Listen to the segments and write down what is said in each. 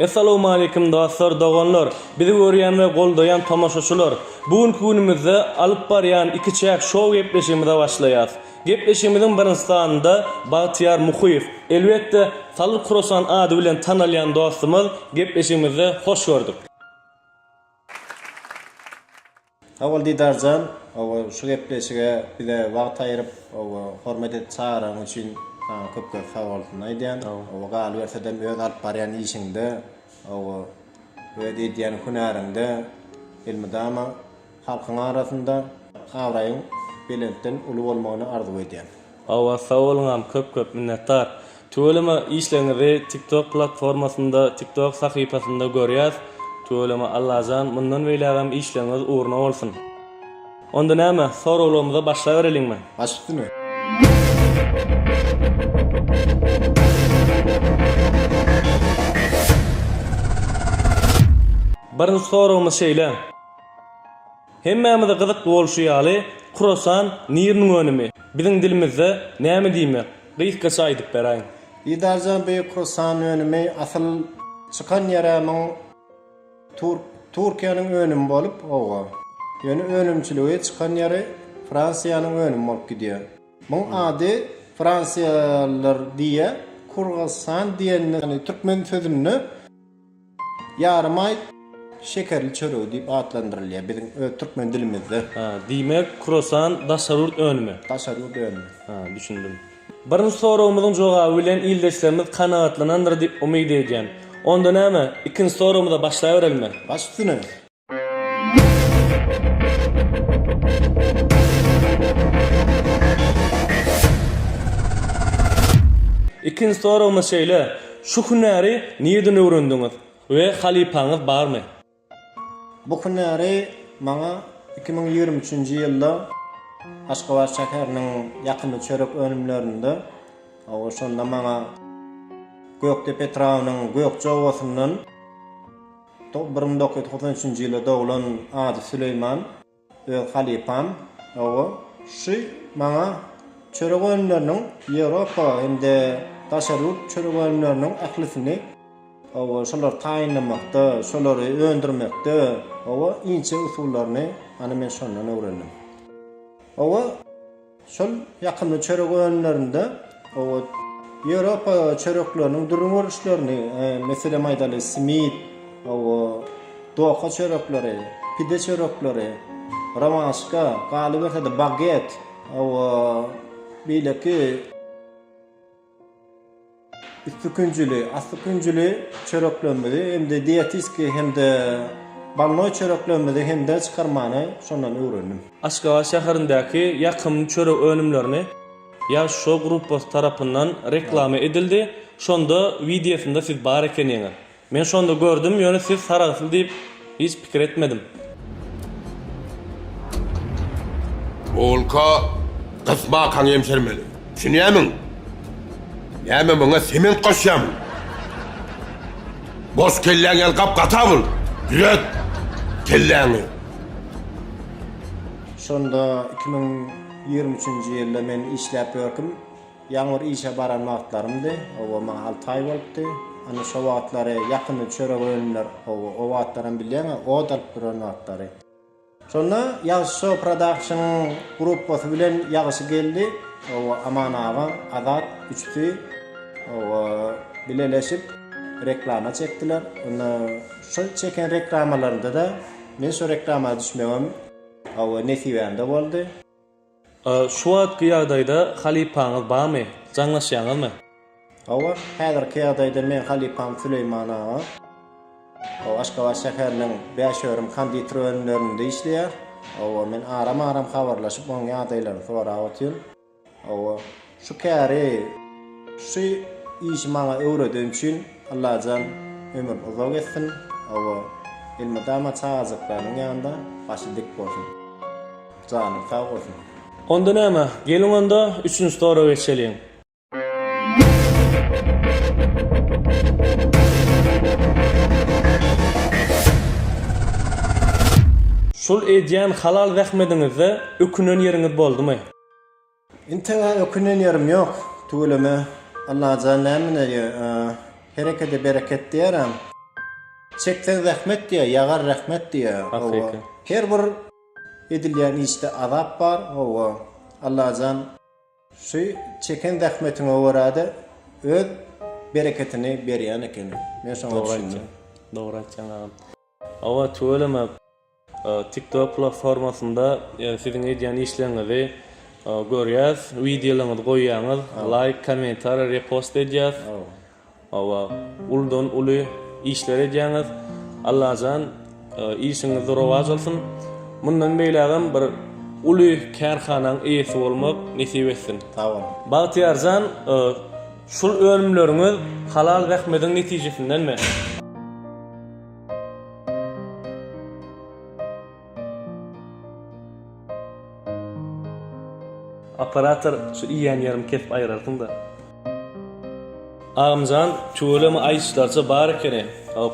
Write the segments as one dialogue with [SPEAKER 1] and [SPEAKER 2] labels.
[SPEAKER 1] Assalamu alaykum dostlar, dogonlar. Bizi görýän we goldaýan tamaşaçylar. Bugünkü günümizde alyp barýan iki çäk şow gepleşigimize başlaýar. Gepleşigimiziň birinji sanynda Batyar Muhyif, elbetde Salyl Krosan ady bilen tanalýan dostumyz gepleşigimize hoş gördük.
[SPEAKER 2] Awal diýdarjan, şu gepleşige bize wagt aýryp, hormat edip çağıran üçin köp sag bolsun aýdýan. Gal bersedem öz alyp barýan işiňde, we diýen hünäriňde ilmidama halkyň arasynda gawraýyň belentden uly bolmagyny arzu edýän.
[SPEAKER 1] Sag bolňam, köp minnetdar. Töweleme işleňizi TikTok platformasynda, TikTok sahypasynda görýäs. Töweleme Allahjan mundan beýlegem işleňiz uğruna bolsun. Onda näme, soraglarymyza başlaýarelingmi?
[SPEAKER 2] Başlypdymy?
[SPEAKER 1] Birinji soragymyz şeýle. Hemmämize gyzyk bolşýaly Krosan nirniň önümi. Biziň dilimizde näme diýmek? Gysgaça aýdyp beräýin.
[SPEAKER 2] Diýdarjan beýik Krosan önümi asyl çykan ýerämiň Türkiýanyň önümi bolup, ýöne önümçiligi çykan ýeri Fransiýanyň önümi bolup gidýär. Muň ady Fransiýalılar diýe Kurgasan diýen türkmen sözüni ýarymay şekerli çörek diýip adlandyrylýar biziň türkmen dilimizde.
[SPEAKER 1] Diýmek Krosan daşarurt önümi.
[SPEAKER 2] Daşarurt önümi.
[SPEAKER 1] Düşündüm. Birinji soragymyzyň jogaby bilen ildeşlerimiz kanagatlanandyr diýip umyd edýän. Onda näme? Ikinji soragymyza başlaýarelmi?
[SPEAKER 2] Başlypdyny.
[SPEAKER 1] İkinji soragymyz şeýle. Şu hünäri nirden öwrendiňiz we halipaňyz barmy?
[SPEAKER 2] Bu hünäri maňa 2023-nji ýylda Aşgabat şäheriniň ýakyny çörek önümlerinde, şonda maňa Göktepe Trawynyň Gökçe owasynyň 1993-nji ýylda doglan ady Süleyman we halipam, şu maňa çörek önümleriniň Ýewropa hemde daşarut çörek önümleriniň ählisini şolar taýinlamakda, şolary öndürmekde, inçe usullaryny men şondan öwrendim. Şol ýakyny çörek önümlerinde Ýewropa çörekleriniň durun görüşlerini, meselem aýdaly simit, doka çörekleri, pide çörekleri, ramaşka, galy bersede baget, beýleki asykynjyly çöreklerimizi hemde diýetiski hemde balnoy çöreklerimizi hemde çykarmany şondan öwrendim. Aşgabat
[SPEAKER 1] şäherindäki ýakyn çörek önümlerini ya şu grupos tarapyndan reklama edildi. Şonda videosunda siz bar ekeniňiz. Men şonda gördüm, ýöne siz saragysyl diýip hiç pikir etmedim.
[SPEAKER 3] Olka kısma kan yemşermeli. Şunyamin. Näme bana sement koşyam. Boş kelläň el kap gatawul. Ýet. Kelläňi.
[SPEAKER 2] Şonda 2023-nji ýylda men işläp ýörküm. Ýaňyr işe baran wagtlarymdy. Maňa 6 aý bolupdy. Ana şo wagtlary ýakyny çörek önümler, o wagtlaryň bilýän, o dalyp duran wagtlary. Şonda ýaşy production grupasy bilen ýagyşy geldi. Aman ağa, Azat, üçsi bileleşip reklama çekdiler. Şu çeken reklamalarında da men şu reklama düşmegem nesibende boldy.
[SPEAKER 1] Şu wagtky ýagdaýda halipaňyz barmy? Jaňlaşýaňyzmy?
[SPEAKER 2] Häzirki ýagdaýda men halipam Süleyman ağa. Aşgabat şäheriniň Bäşörüm konditor önümlerinde işleýär. Men aram habarlaşyp onuň ýagdaýlaryny sorap otyrym. Şu käri, şu iş maňa öwreden üçin Allahjan ömür uzak etsin. Ilmidama çağazıklaryň ýanynda başy dik bolsun. Jany sag bolsun.
[SPEAKER 1] Onda näme? Gelin onda 3-nji soraga geçelim. Şol edýän halal zähmediňizde ökünen ýeriňiz boldymy?
[SPEAKER 2] Intega ökünen ýerim ýok. Tuğulama Allah canlarına herkete bereket diyerim. çeksen rahmet diye, yagar rahmet diye.
[SPEAKER 1] Hakiki.
[SPEAKER 2] Her bir edilýän işte azap bar. O Allah'dan şu çeken rahmetine uğradı. Öz bereketini berýän eken. Men şoňa düşündim.
[SPEAKER 1] Doğru aýtjaň agam. Awa tööleme TikTok platformasında sizin edýän işleňizi görýäs, videolaryňyzy goýýaňyz, like, komentar, repost edýäs. Awa uldan uly işler edýäňiz. Allah'dan işiňiz rowaj bolsun. Mundan beýlegem bir uly kärhanaň eýesi bolmak nesip etsin.
[SPEAKER 2] Tamam.
[SPEAKER 1] Bagtyarjan şul ölümleriňiz halal rahmetiň netijesindenmi? Operator şu iýen ýerim kesip aýrarsyň da. Ağamjan çöölemi aýyşlarça bar ekeni.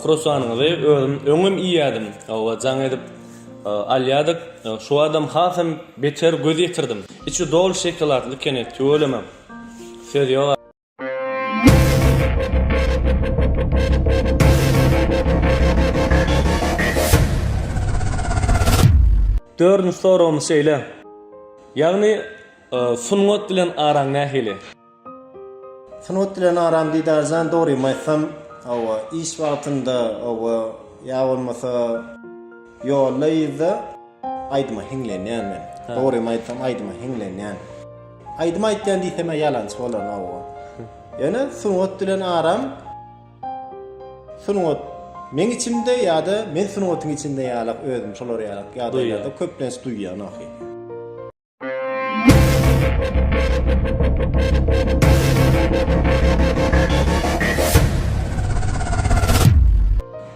[SPEAKER 1] Kurosanyňyzy özüm öňüm iýädim. Awa jaň edip alýadyk. Şu adam hasam beter göz ýetirdim. Içi dol şokoladly ekeni çöölemi. Söz ýok. Dördüncü sorumuz şeýle. Ýagny sunnet bilen araň nähili?
[SPEAKER 2] Sunnet bilen aram diýdarjan dogry maýsam, awa iş wagtynda awa ýa bolmasa ýollayda aýdyma hinglenýän men. Dogry maýsam aýdyma hinglenýän. Aýdyma aýtdan diýsem ýalançy bolar awa. Ýöne sunnet bilen aram sunnet men içimde ýa-da men sunnetyň içinde ýalak özüm şolar ýalak ýa-da köplen duýýan ahy.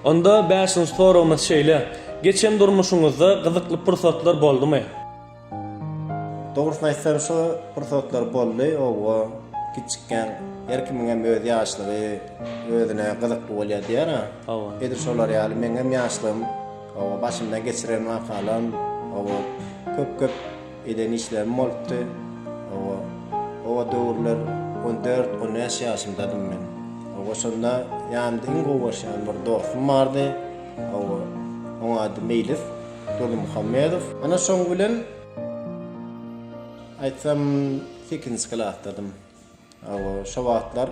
[SPEAKER 1] Onda 5-nji sorumuz şeýle. Geçen durmuşuňyzda gyzykly pursatlar boldymy?
[SPEAKER 2] Dogrusyny aýtsam şu pursatlar boldy, owa kiçikken herkimiň hem öz ýaşlygy özüne gyzykly bolýar diýär. Edir şolar ýaly men hem ýaşlym, owa başymdan geçiren wakalam, owa köp eden işlerim boldy. Owa döwürler 14-15 ýaşymdadım men. Owa şonda ýanymda iň gowşan bir dostum bardy. Owa oňa ady Meýlis, Dolu Muhammedow. Ana şoň bilen aýtsam 8-nji klasdadım. Owa şo wagtlar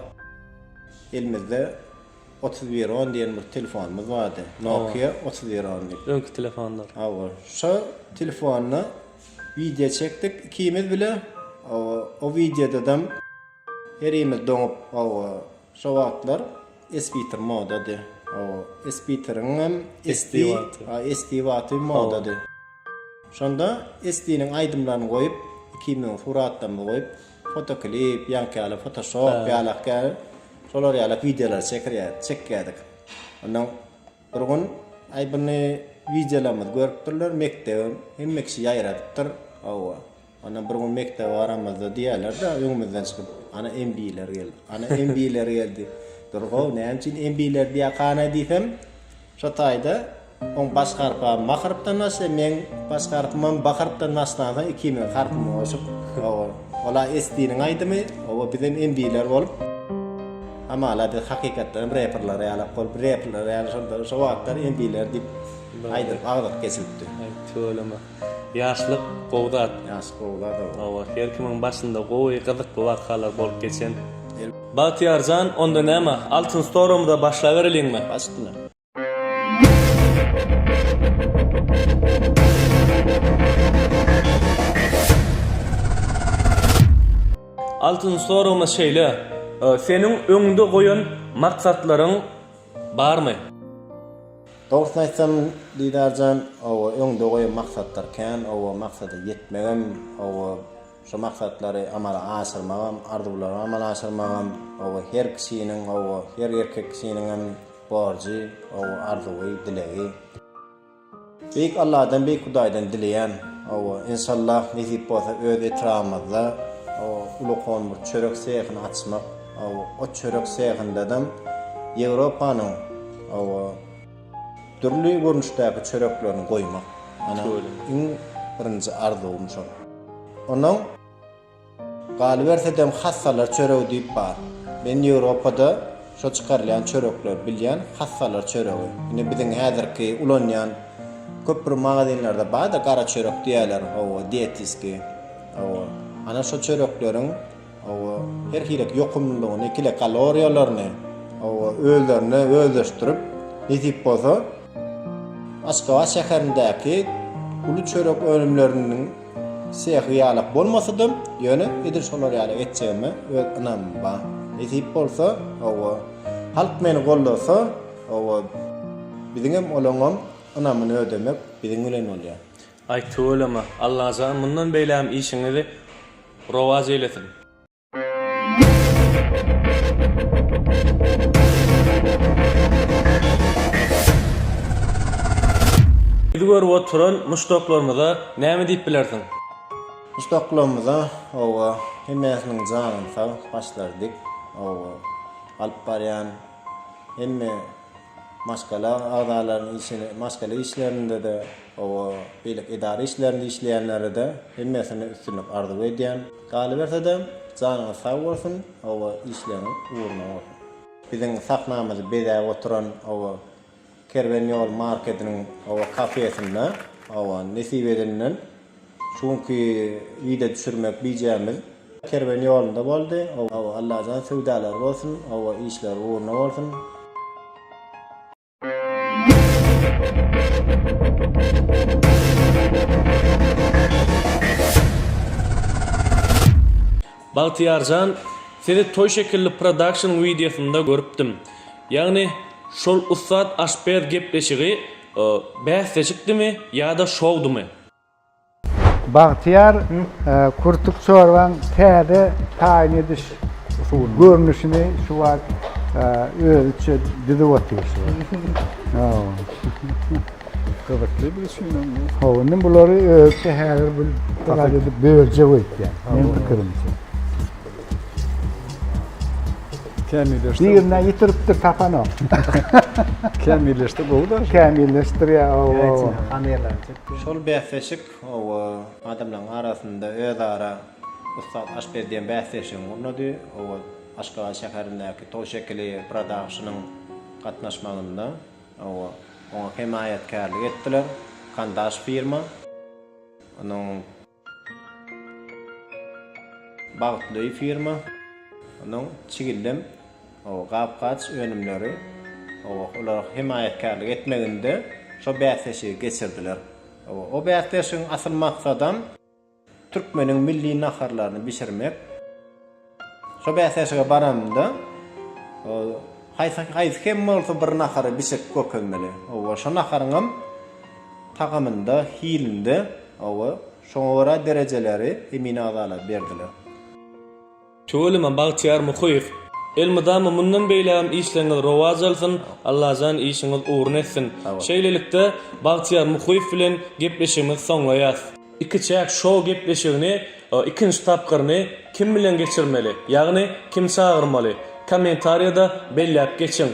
[SPEAKER 2] elimizde 3110 diýen bir telefonumuz bardy. Nokia 3110 diýip.
[SPEAKER 1] Öňkü telefonlar.
[SPEAKER 2] Owa şo telefonna video çekdik ikimiz bile. O videoda da herimiz doňup şo wagtlar speaker modady. Speaker'ın SD waty modady. Şonda SD'niň aýdymlaryny goýup, 2000 suratlarını goýup, fotoklip, ýa-da Photoshop, ýa-da şolar ýaly videolar çekýärdik. Ondan bir gün aýbyny videolarymyzy görüp durlar, mektebim hemme kişi ýaýradypdyr. Ana bir gün mektebe aramazda diýerler de öňümizden çykyp ana MB'ler geldi. Ana MB'ler geldi. Durgo näçin MB'ler diýä kana diýsem, şo taýda on başgarpa mahyrypdan nasy men başgarpymam bahyrypdan nasnada 2000 harpym oşup, ola SD'niň aýdymy, owa bizen MB'ler bolup amala bir hakykatdan rapperler ýaly bolup rapperler ýaly şo wagtlar MB'ler diýip aýdyp agdyk kesilipdi.
[SPEAKER 1] Tööleme. Ýaşlyk gowdat.
[SPEAKER 2] Ýaşlyk gowdat.
[SPEAKER 1] Awa her kimin başynda gowy gyzykly wakalar bolup geçen. Batyarjan onda näme? 6-njy sorumda başlaýarlyňmy?
[SPEAKER 2] Başlaýar.
[SPEAKER 1] Altın sorumuz şeýle. Seniň öňünde goýan maksatlaryň barmy?
[SPEAKER 2] Dogrusyny aýtsam diýdarjan, owa öňde goýan maksatlar kän, owa maksada ýetmegem, owa şu maksatlary amala aşyrmagam, arzuwlary amala aşyrmagam, owa her kişiniň, owa her erkek kişiniň borjy, owa arzuwy, dilegi. Beýik Allahdan, beýik Hudaýdan dileýän, owa inşallah nesip bolsa öz etramyzda ulukon bir çörek seýhini açmak, o çörek seýhinde de Ýewropanyň türlü görnüşdäki çöreklerini goýmak. Ana iň birinji arzum şo. Onuň galy bersedem hassalar çörek diýip bar. Men Ýewropada şo çykarlayan çörekler bilýän hassalar çöregi. Ine biziň häzirki ulanýan köpür magazinlarda bada gara çörek diýerler, o dietiski. O ana şo çörekleriň o her hilek ýokumlygyny, ikile kaloriýalaryny o öldürne öldürüp nitip bolsa Aşgabat şäherindäki ulu çörek önümlerinin sehi ýalyk bolmasydym, ýöne edir şolar ýalyk etjegime öz ynam ba. Nitip bolsa, o halk meni gollasa, o biziňem olaňam ynamyny ödemek biziň bilen bolýar.
[SPEAKER 1] Aýtylama, Allah'tan mundan beýläm işiňizi rowaj eylesin. Biz görüp oturan muştoklarymyza näme diýip bilersiň?
[SPEAKER 2] Mustaqlamyza o hemmesiniň janyny sag başlardyk. O alyp barýan hemme maskala agalaryň işini, maskala işlerinde de o beýlik idara işlerinde işleýänleri de hemmesini üstünlük arzuw edýän. Galy bersede janyny sag bolsun, o işlerini uğruna bolsun. Biziň saknamyzy bedäp oturan o Kerben Yol marketiniň o kafesinde o nesip edilenden şunky ýyda düşürmek biýjämiz Kerben Ýolunda boldy. O Allah'tan sewdalar bolsun, o işler uğruna bolsun.
[SPEAKER 1] Baltiyarjan, sizi toy şekilli production videosunda görüpdim. Ýagny şol ustad aşper gepleşigi bäsleşikdimi ýa-da şowdumy?
[SPEAKER 4] Bahtiyar kurtuk çorban täze taýin ediş görnüşini şu wagt özüçe didi otýar.
[SPEAKER 5] Kavaklı bir şeyden mi?
[SPEAKER 4] Howunyň bulary özüçe häzir bu taýda böwürje öýtýär. Men pikirimçe.
[SPEAKER 5] Kemilleşti.
[SPEAKER 4] Diýerine ýitiripdir tapana.
[SPEAKER 5] Kemilleşti bu da.
[SPEAKER 4] Kemilleşdirýär o.
[SPEAKER 2] Şol bäsleşik o adamlaryň arasynda özara ustad aşper diýen bäsleşiň urnudy. O Aşgabat şäherindäki tow şekili productionyň gatnaşmagynda ona himayetkarlyk etdiler. Kandaş firma. Onuň bagtly firma. Onuň çigildem o gapgaç önümleri olar himayetkarlyk etmeginde şo bäsleşigi geçirdiler. O bäsleşiň asyl maksadam türkmeniň milli naharlaryny bişirmek. Şo bäsleşige baramda haýsy kim bolsa bir nahary bişirip gökönmeli. O şo naharyňam tagamynda, hilinde şoňa derejeleri emine agala berdiler.
[SPEAKER 1] Çöwelime Baltiyar Muhyif, elmydamy mundan beýläm işleňiz rowaj alsyn, Allah'tan işiňiz uğrun etsin. Şeýlelikde Baltiyar Muhyif bilen gepleşigimiz soňlaýar. Iki çäk şow gepleşigini, ikinji tapgyryny kim bilen geçirmeli? Ýagny kim çağırmaly? Kommentariýada belläp geçiň.